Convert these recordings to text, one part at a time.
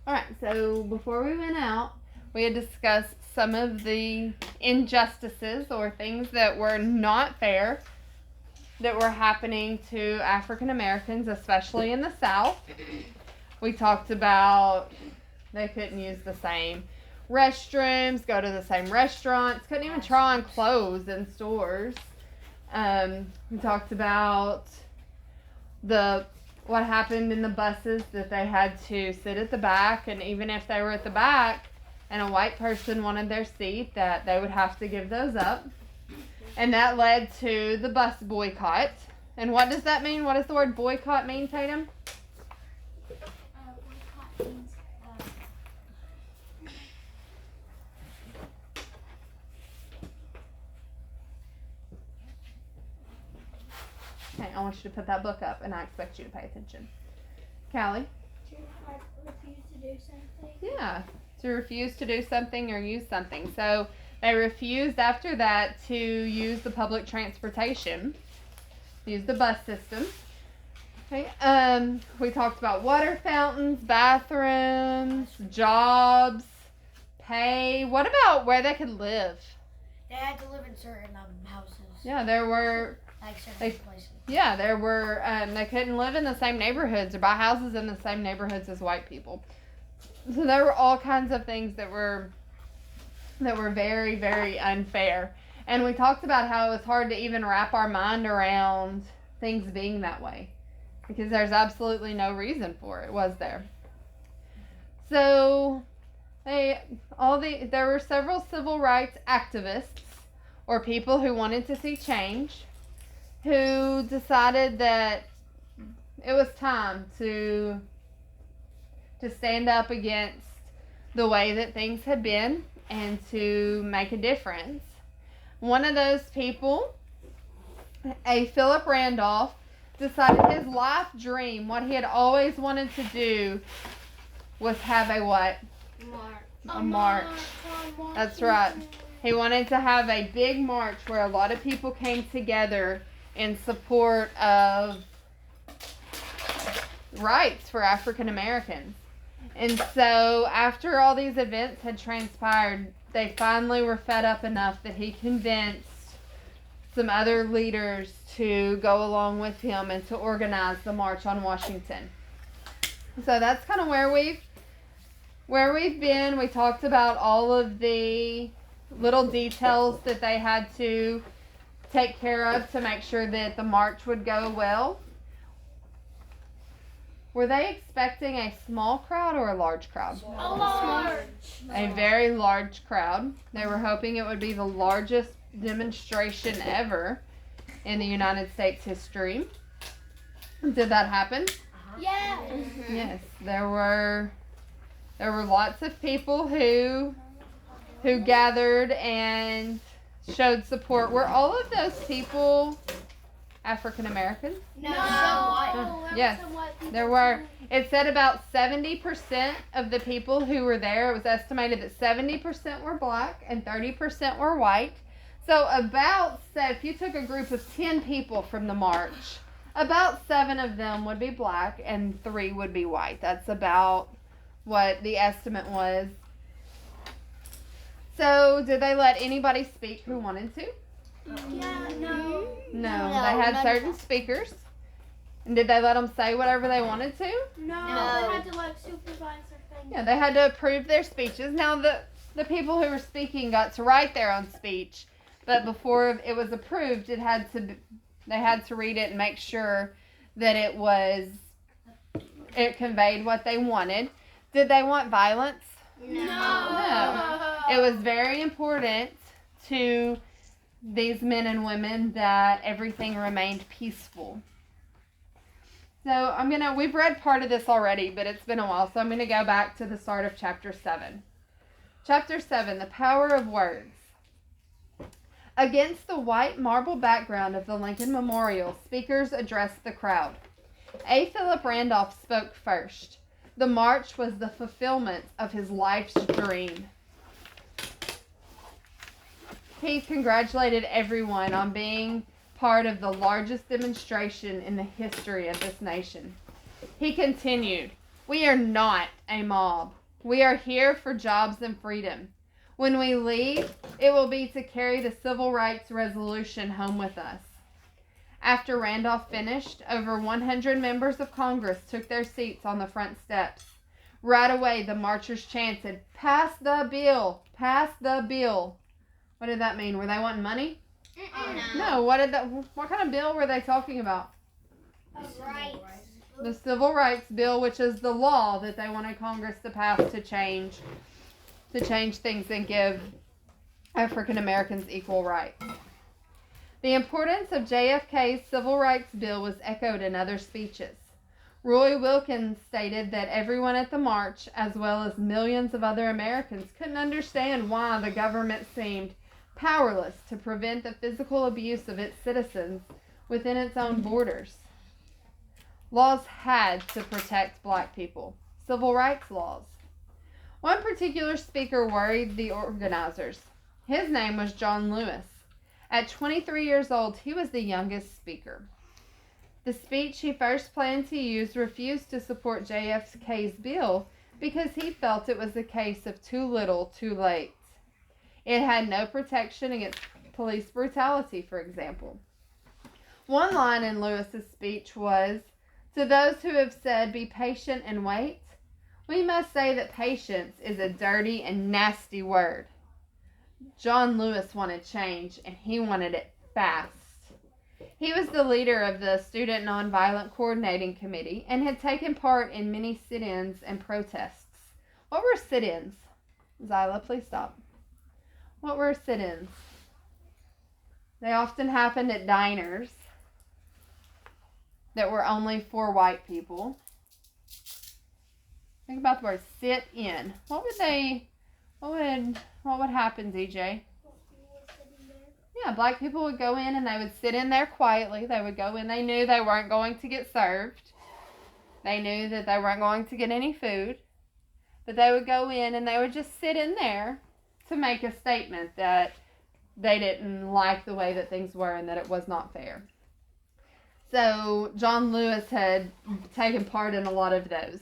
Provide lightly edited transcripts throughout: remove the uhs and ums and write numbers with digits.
All right, so before we went out, we had discussed some of the injustices or things that were not fair that were happening to African Americans, especially in the South. We talked about they couldn't use the same restrooms, go to the same restaurants, couldn't even try on clothes in stores. We talked about what happened in the buses, that they had to sit at the back, and even if they were at the back and a white person wanted their seat, that they would have to give those up. And that led to the bus boycott. And what does that mean? What does the word boycott mean, Tatum? Boycott means Okay, I want you to put that book up, and I expect you to pay attention. Callie? to refuse to do something. Yeah, to refuse to do something or use something. So they refused after that to use the public transportation, use the bus system. Okay, we talked about water fountains, bathrooms, jobs, pay. What about where they could live? They had to live in certain houses. Yeah, there were. Like certain places. Yeah, there were. They couldn't live in the same neighborhoods or buy houses in the same neighborhoods as white people. So there were all kinds of things that were very, very unfair. And we talked about how it was hard to even wrap our mind around things being that way, because there's absolutely no reason for it, was there? So there were several civil rights activists or people who wanted to see change, who decided that it was time to stand up against the way that things had been and to make a difference. One of those people, A. Philip Randolph, decided his life dream, what he had always wanted to do, was have a what? A march. That's right. He wanted to have a big march where a lot of people came together in support of rights for African Americans. And so after all these events had transpired, they finally were fed up enough that he convinced some other leaders to go along with him and to organize the March on Washington. So that's kind of where we've been. We talked about all of the little details that they had to take care of to make sure that the march would go well. Were they expecting a small crowd or a large crowd? A large. A very large crowd. They were hoping it would be the largest demonstration ever in the United States history. Did that happen? Yeah. Yes, there were lots of people who gathered and showed support. Were all of those people African Americans? No. Yes, there were. It said about 70% of the people who were there, it was estimated that 70% were black and 30% were white. So if you took a group of 10 people from the march, about 7 of them would be black and 3 would be white. That's about what the estimate was. So did they let anybody speak who wanted to? Yeah, no. No, they had certain speakers. And did they let them say whatever they wanted to? No. They had to supervise their thing. Yeah, they had to approve their speeches. Now the people who were speaking got to write their own speech, but before it was approved, they had to read it and make sure that it conveyed what they wanted. Did they want violence? No. It was very important to these men and women that everything remained peaceful. So we've read part of this already, but it's been a while, so I'm going to go back to the start of chapter 7. Chapter 7, the power of words. Against the white marble background of the Lincoln Memorial, speakers addressed the crowd. A. Philip Randolph spoke first. The march was the fulfillment of his life's dream. He congratulated everyone on being part of the largest demonstration in the history of this nation. He continued, We are not a mob. We are here for jobs and freedom. When we leave, it will be to carry the Civil Rights Resolution home with us. After Randolph finished, over 100 members of Congress took their seats on the front steps. Right away, the marchers chanted, "Pass the bill! Pass the bill!" What did that mean? Were they wanting money? No. What kind of bill were they talking about? The Civil Rights Bill, which is the law that they wanted Congress to pass to change things and give African Americans equal rights. The importance of JFK's Civil Rights Bill was echoed in other speeches. Roy Wilkins stated that everyone at the march, as well as millions of other Americans, couldn't understand why the government seemed powerless to prevent the physical abuse of its citizens within its own borders. Laws had to protect black people. Civil rights laws. One particular speaker worried the organizers. His name was John Lewis. At 23 years old, he was the youngest speaker. The speech he first planned to use refused to support JFK's bill because he felt it was a case of too little, too late. It had no protection against police brutality, for example. One line in Lewis's speech was, "To those who have said, 'Be patient and wait,' we must say that patience is a dirty and nasty word." John Lewis wanted change, and he wanted it fast. He was the leader of the Student Nonviolent Coordinating Committee and had taken part in many sit-ins and protests. What were sit-ins? Zyla, please stop. What were sit-ins? They often happened at diners that were only for white people. Think about the word sit in. What would happen, DJ? Yeah, black people would go in and they would sit in there quietly. They would go in. They knew they weren't going to get served. They knew that they weren't going to get any food. But they would go in and they would just sit in there to make a statement that they didn't like the way that things were and that it was not fair. So John Lewis had taken part in a lot of those.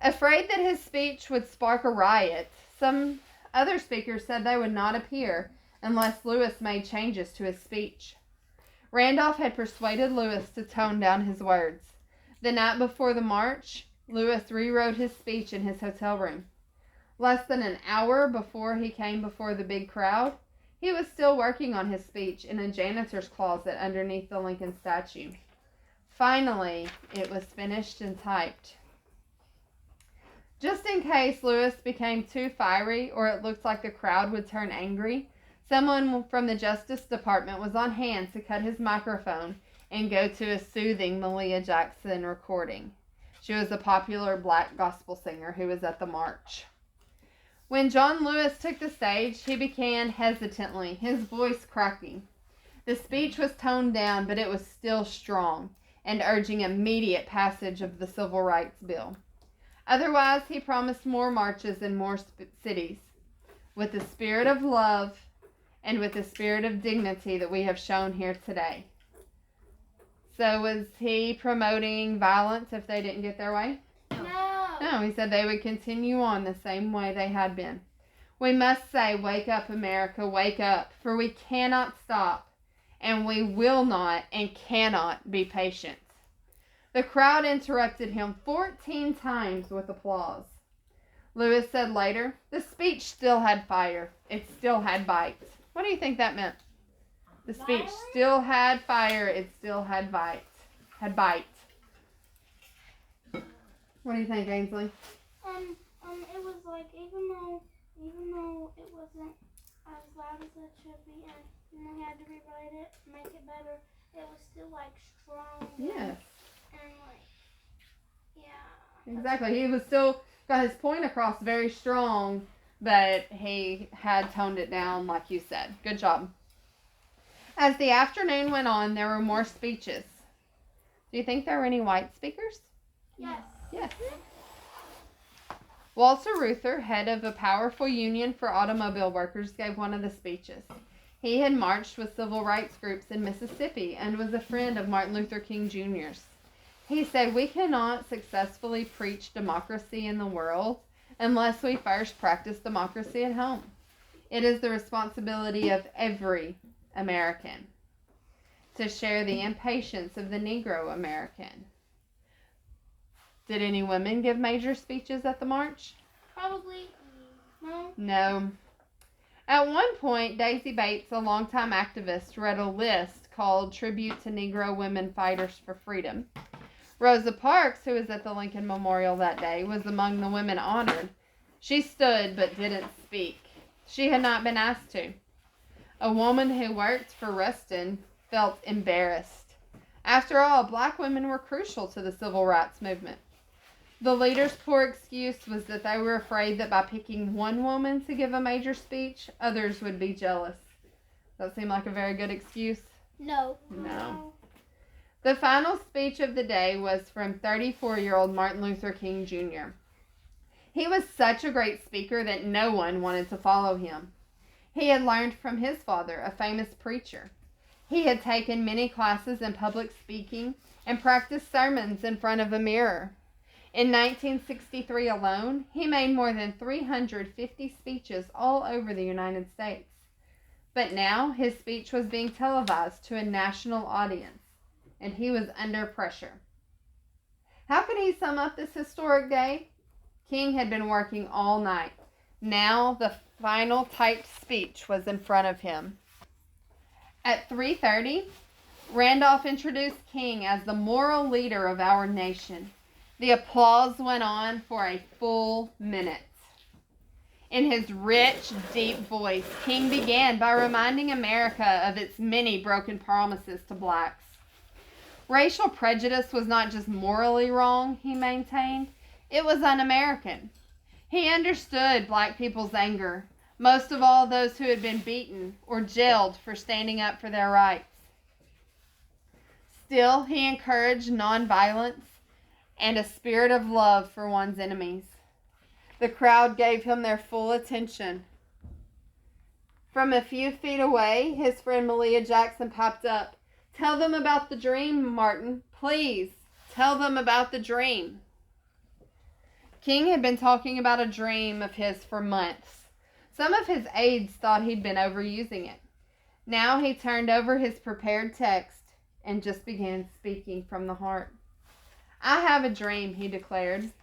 Afraid that his speech would spark a riot, some other speakers said they would not appear unless Lewis made changes to his speech. Randolph had persuaded Lewis to tone down his words. The night before the march, Lewis rewrote his speech in his hotel room. Less than an hour before he came before the big crowd, he was still working on his speech in a janitor's closet underneath the Lincoln statue. Finally, it was finished and typed. Just in case Lewis became too fiery or it looked like the crowd would turn angry, someone from the Justice Department was on hand to cut his microphone and go to a soothing Malia Jackson recording. She was a popular black gospel singer who was at the march. When John Lewis took the stage, he began hesitantly, his voice cracking. The speech was toned down, but it was still strong and urging immediate passage of the Civil Rights Bill. Otherwise, he promised more marches in more cities, with the spirit of love and with the spirit of dignity that we have shown here today. So was he promoting violence if they didn't get their way? No, he said they would continue on the same way they had been. We must say, "Wake up, America, wake up," for we cannot stop, and we will not and cannot be patient. The crowd interrupted him 14 times with applause. Lewis said later, "The speech still had fire. It still had bite." What do you think that meant? The speech still had fire. It still had bite. What do you think, Ainsley? It was like even though it wasn't as loud as it should be, and we had to rewrite it, make it better, it was still like strong. Yes. And like, yeah. Exactly. He was still got his point across very strong, but he had toned it down, like you said. Good job. As the afternoon went on, there were more speeches. Do you think there were any white speakers? Yes. Yes. Walter Reuther, head of a powerful union for automobile workers, gave one of the speeches. He had marched with civil rights groups in Mississippi and was a friend of Martin Luther King Jr.'s. He said, "We cannot successfully preach democracy in the world unless we first practice democracy at home. It is the responsibility of every American to share the impatience of the Negro American." Did any women give major speeches at the march? Probably. No. No. At one point, Daisy Bates, a longtime activist, read a list called Tribute to Negro Women Fighters for Freedom. Rosa Parks, who was at the Lincoln Memorial that day, was among the women honored. She stood but didn't speak. She had not been asked to. A woman who worked for Rustin felt embarrassed. After all, black women were crucial to the civil rights movement. The leader's poor excuse was that they were afraid that by picking one woman to give a major speech, others would be jealous. That seemed like a very good excuse. No. No. The final speech of the day was from 34-year-old Martin Luther King Jr. He was such a great speaker that no one wanted to follow him. He had learned from his father, a famous preacher. He had taken many classes in public speaking and practiced sermons in front of a mirror. In 1963 alone, he made more than 350 speeches all over the United States. But now his speech was being televised to a national audience, and he was under pressure. How could he sum up this historic day? King had been working all night. Now the final typed speech was in front of him. At 3:30, Randolph introduced King as the moral leader of our nation. The applause went on for a full minute. In his rich, deep voice, King began by reminding America of its many broken promises to blacks. Racial prejudice was not just morally wrong, he maintained, it was un-American. He understood black people's anger, most of all those who had been beaten or jailed for standing up for their rights. Still, he encouraged nonviolence and a spirit of love for one's enemies. The crowd gave him their full attention. From a few feet away, his friend Malia Jackson popped up. "Tell them about the dream, Martin. Please, tell them about the dream." King had been talking about a dream of his for months. Some of his aides thought he'd been overusing it. Now he turned over his prepared text and just began speaking from the heart. "I have a dream," he declared.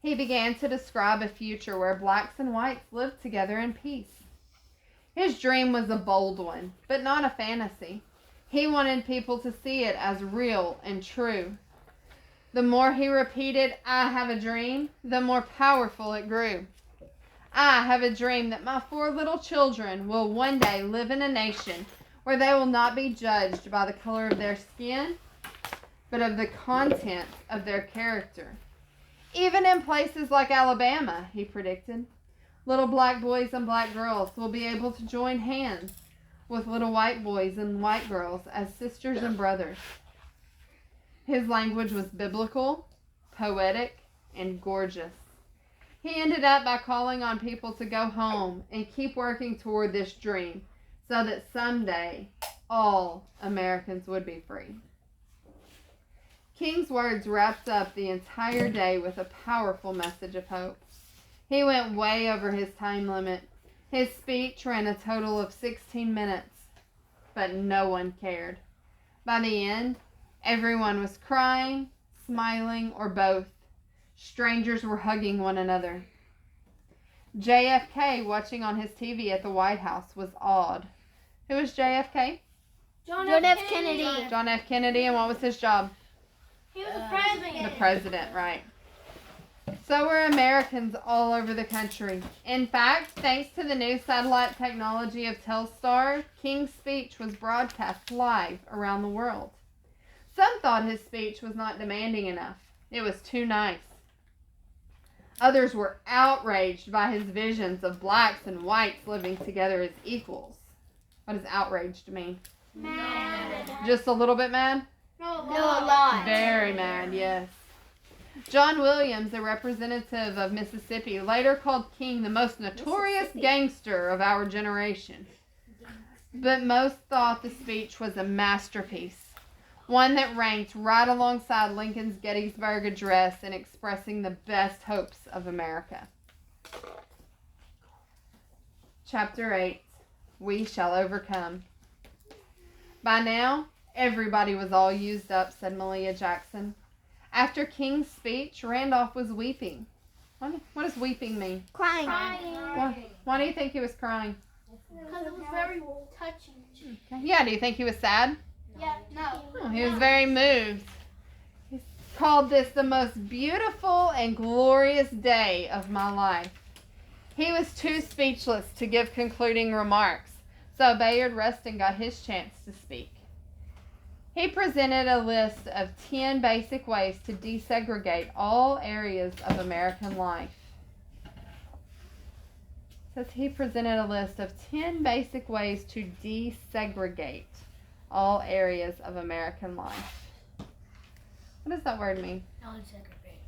He began to describe a future where blacks and whites lived together in peace. His dream was a bold one, but not a fantasy. He wanted people to see it as real and true. The more he repeated, "I have a dream," the more powerful it grew. "I have a dream that my 4 little children will one day live in a nation where they will not be judged by the color of their skin, but of the content of their character. Even in places like Alabama," he predicted, "little black boys and black girls will be able to join hands with little white boys and white girls as sisters and brothers." His language was biblical, poetic, and gorgeous. He ended up by calling on people to go home and keep working toward this dream so that someday all Americans would be free. King's words wrapped up the entire day with a powerful message of hope. He went way over his time limit. His speech ran a total of 16 minutes, but no one cared. By the end, everyone was crying, smiling, or both. Strangers were hugging one another. JFK, watching on his TV at the White House, was awed. Who was JFK? John F. Kennedy. John F. Kennedy, and what was his job? He was the president. The president, right. So were Americans all over the country. In fact, thanks to the new satellite technology of Telstar, King's speech was broadcast live around the world. Some thought his speech was not demanding enough. It was too nice. Others were outraged by his visions of blacks and whites living together as equals. What does outraged mean? Mad. Just a little bit mad? No, No, a lot. Very mad, yes. John Williams, a representative of Mississippi, later called King the most notorious gangster of our generation. But most thought the speech was a masterpiece. one that ranked right alongside Lincoln's Gettysburg Address in expressing the best hopes of America. Chapter 8, We Shall Overcome. By now, everybody was all used up, said Malia Jackson. After King's speech, Randolph was weeping. What does weeping mean? Crying. Why do you think he was crying? Because it was very touching. Okay. Yeah, do you think he was sad? Yeah, no. Oh, he was very moved. He called this the most beautiful and glorious day of my life. He was too speechless to give concluding remarks, so Bayard Rustin got his chance to speak. He presented a list of 10 basic ways to desegregate all areas of American life. Says he presented a list of 10 basic ways to desegregate all areas of American life. What does that word mean? Non-segregate.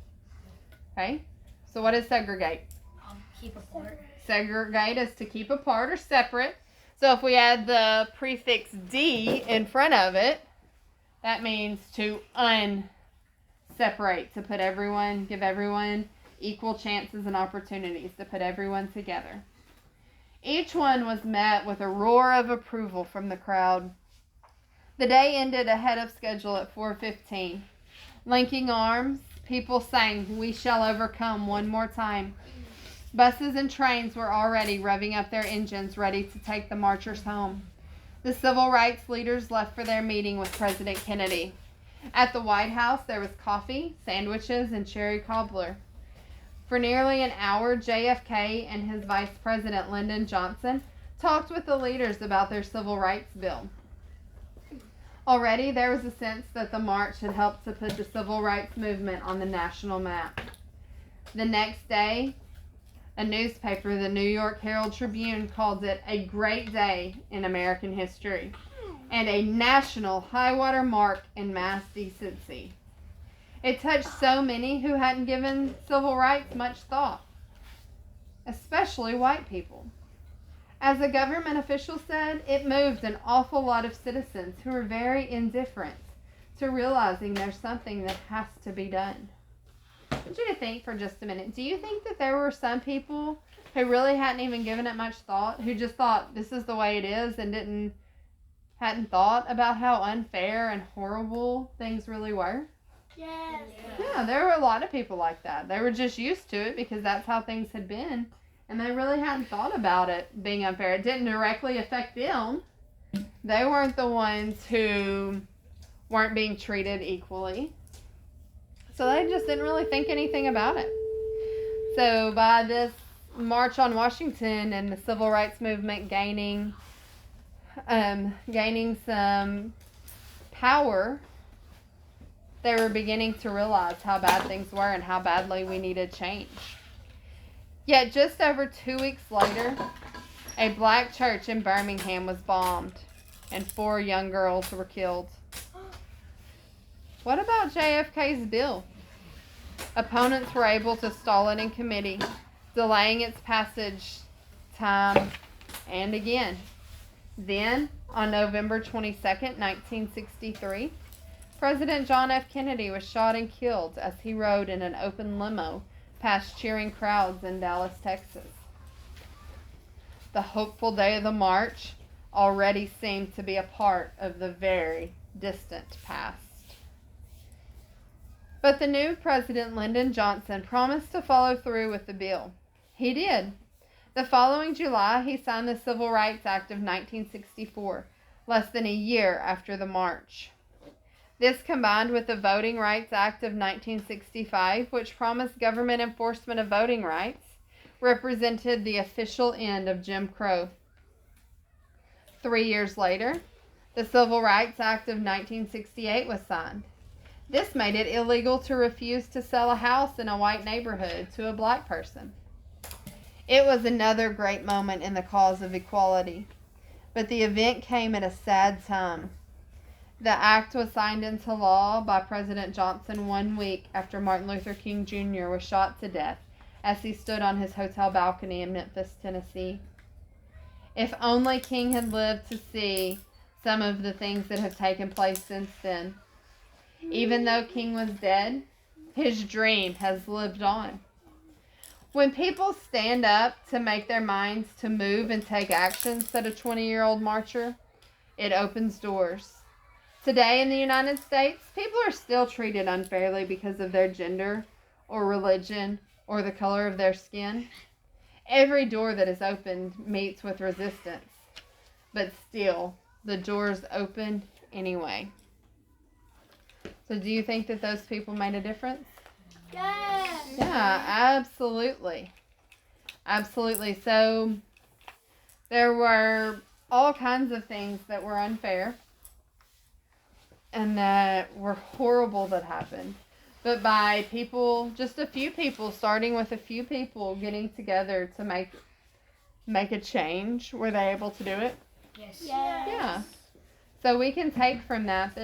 Okay. So what is segregate? Keep apart. Segregate is to keep apart or separate. So if we add the prefix D in front of it, that means to unseparate, to put everyone, give everyone equal chances and opportunities, to put everyone together. Each one was met with a roar of approval from the crowd. The day ended ahead of schedule at 4:15. Linking arms, people sang, "We shall overcome" one more time. Buses and trains were already revving up their engines, ready to take the marchers home. The civil rights leaders left for their meeting with President Kennedy. At the White House, there was coffee, sandwiches, and cherry cobbler. For nearly an hour, JFK and his Vice President Lyndon Johnson talked with the leaders about their civil rights bill. Already, there was a sense that the march had helped to put the civil rights movement on the national map. The next day, a newspaper, the New York Herald Tribune, called it a great day in American history and a national high-water mark in mass decency. It touched so many who hadn't given civil rights much thought, especially white people. As a government official said, it moved an awful lot of citizens who were very indifferent to realizing there's something that has to be done. I want you to think for just a minute. Do you think that there were some people who really hadn't even given it much thought, who just thought this is the way it is and hadn't thought about how unfair and horrible things really were? Yes. Yeah, there were a lot of people like that. They were just used to it because that's how things had been, and they really hadn't thought about it being unfair. It didn't directly affect them. They weren't the ones who weren't being treated equally. So they just didn't really think anything about it. So by this March on Washington and the civil rights movement gaining some power, they were beginning to realize how bad things were and how badly we needed change. Yet just over 2 weeks later, a black church in Birmingham was bombed and 4 young girls were killed. What about JFK's bill? Opponents were able to stall it in committee, delaying its passage time and again. Then, on November 22nd, 1963, President John F. Kennedy was shot and killed as he rode in an open limo past cheering crowds in Dallas, Texas. The hopeful day of the march already seemed to be a part of the very distant past. But the new President Lyndon Johnson promised to follow through with the bill. He did. The following July, he signed the Civil Rights Act of 1964, less than a year after the march. This, combined with the Voting Rights Act of 1965, which promised government enforcement of voting rights, represented the official end of Jim Crow. 3 years later, the Civil Rights Act of 1968 was signed. This made it illegal to refuse to sell a house in a white neighborhood to a black person. It was another great moment in the cause of equality, but the event came at a sad time. The act was signed into law by President Johnson 1 week after Martin Luther King Jr. was shot to death as he stood on his hotel balcony in Memphis, Tennessee. If only King had lived to see some of the things that have taken place since then, Even though King was dead, his dream has lived on. When people stand up to make their minds to move and take action, said a 20-year-old marcher, it opens doors. Today in the United States, people are still treated unfairly because of their gender or religion or the color of their skin. Every door that is opened meets with resistance, but still, the doors open anyway. So do you think that those people made a difference? Yes. Yeah, absolutely. Absolutely. So there were all kinds of things that were unfair and that were horrible that happened. But by people, just a few people, starting with a few people getting together to make a change, were they able to do it? Yes. Yeah. So we can take from that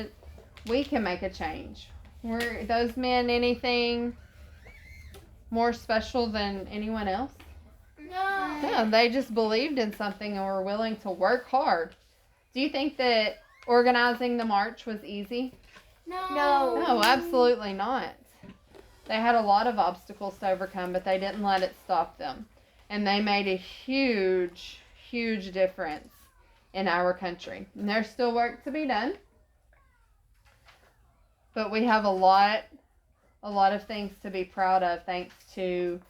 we can make a change. Were those men anything more special than anyone else? No. Yeah, they just believed in something and were willing to work hard. Do you think that organizing the march was easy? No. No, absolutely not. They had a lot of obstacles to overcome, but they didn't let it stop them. And they made a huge, huge difference in our country. And there's still work to be done. But we have a lot of things to be proud of thanks to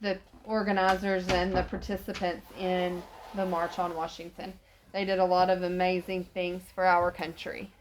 the organizers and the participants in the March on Washington. They did a lot of amazing things for our country.